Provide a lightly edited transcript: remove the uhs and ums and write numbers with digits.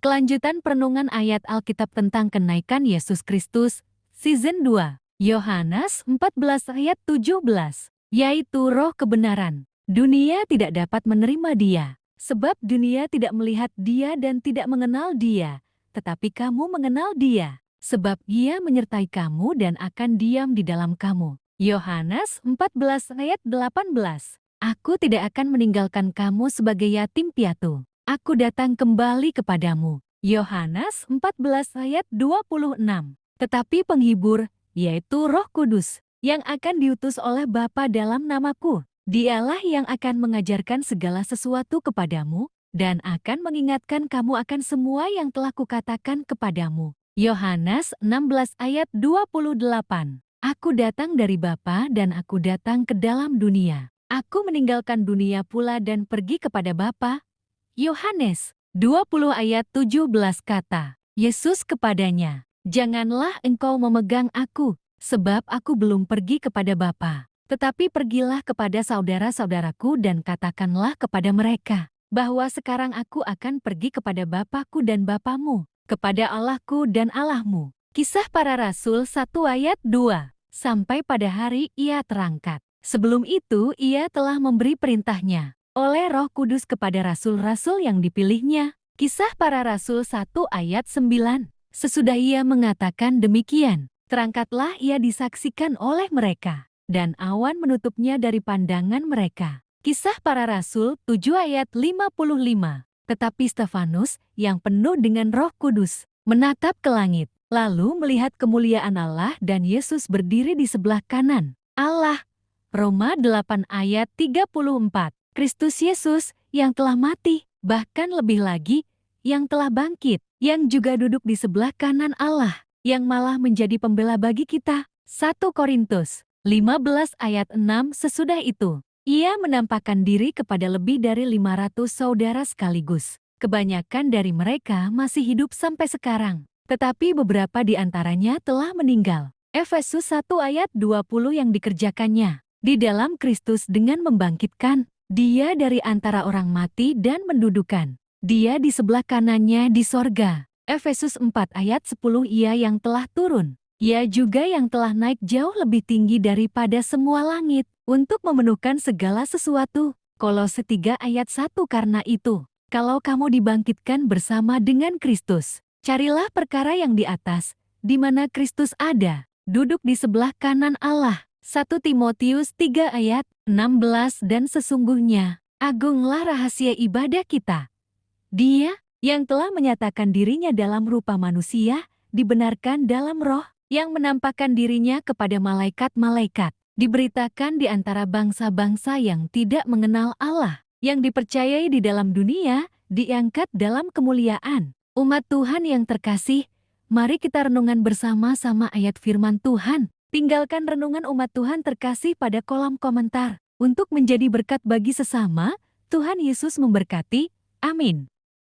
Kelanjutan perenungan ayat Alkitab tentang kenaikan Yesus Kristus, Season 2, Yohanes 14 ayat 17, yaitu roh kebenaran. Dunia tidak dapat menerima dia, sebab dunia tidak melihat dia dan tidak mengenal dia, tetapi kamu mengenal dia, sebab ia menyertai kamu dan akan diam di dalam kamu. Yohanes 14 ayat 18, Aku tidak akan meninggalkan kamu sebagai yatim piatu. Aku datang kembali kepadamu. Yohanes 14 ayat 26. Tetapi penghibur, yaitu Roh Kudus, yang akan diutus oleh Bapa dalam namaku, Dialah yang akan mengajarkan segala sesuatu kepadamu, dan akan mengingatkan kamu akan semua yang telah kukatakan kepadamu. Yohanes 16 ayat 28. Aku datang dari Bapa dan aku datang ke dalam dunia. Aku meninggalkan dunia pula dan pergi kepada Bapa. Yohanes 20 ayat 17 kata, Yesus kepadanya, Janganlah engkau memegang aku, sebab aku belum pergi kepada Bapa. Tetapi pergilah kepada saudara-saudaraku dan katakanlah kepada mereka, bahwa sekarang aku akan pergi kepada Bapakku dan Bapamu, kepada Allahku dan Allahmu. Kisah Para Rasul 1 ayat 2, sampai pada hari ia terangkat. Sebelum itu ia telah memberi perintahnya oleh Roh Kudus kepada rasul-rasul yang dipilihnya. Kisah Para Rasul 1 ayat 9. Sesudah ia mengatakan demikian, terangkatlah ia disaksikan oleh mereka, dan awan menutupnya dari pandangan mereka. Kisah Para Rasul 7 ayat 55. Tetapi Stefanus, yang penuh dengan Roh Kudus, menatap ke langit, lalu melihat kemuliaan Allah dan Yesus berdiri di sebelah kanan Allah. Roma 8 ayat 34. Kristus Yesus yang telah mati, bahkan lebih lagi, yang telah bangkit, yang juga duduk di sebelah kanan Allah, yang malah menjadi pembela bagi kita. 1 Korintus 15 ayat 6. Sesudah itu, ia menampakkan diri kepada lebih dari 500 saudara sekaligus. Kebanyakan dari mereka masih hidup sampai sekarang, tetapi beberapa di antaranya telah meninggal. Efesus 1 ayat 20 yang dikerjakannya di dalam Kristus dengan membangkitkan Dia dari antara orang mati dan mendudukan Dia di sebelah kanannya di sorga. Efesus 4 ayat 10. Ia yang telah turun, Ia juga yang telah naik jauh lebih tinggi daripada semua langit, untuk memenuhkan segala sesuatu. Kolose 3 ayat 1. Karena itu, kalau kamu dibangkitkan bersama dengan Kristus, carilah perkara yang di atas, di mana Kristus ada, duduk di sebelah kanan Allah. 1 Timotius 3 ayat 16. Dan sesungguhnya, agunglah rahasia ibadah kita. Dia, yang telah menyatakan dirinya dalam rupa manusia, dibenarkan dalam roh, yang menampakkan dirinya kepada malaikat-malaikat, diberitakan di antara bangsa-bangsa yang tidak mengenal Allah, yang dipercayai di dalam dunia, diangkat dalam kemuliaan. Umat Tuhan yang terkasih, mari kita renungan bersama-sama ayat firman Tuhan. Tinggalkan renungan umat Tuhan terkasih pada kolom komentar. Untuk menjadi berkat bagi sesama, Tuhan Yesus memberkati. Amin.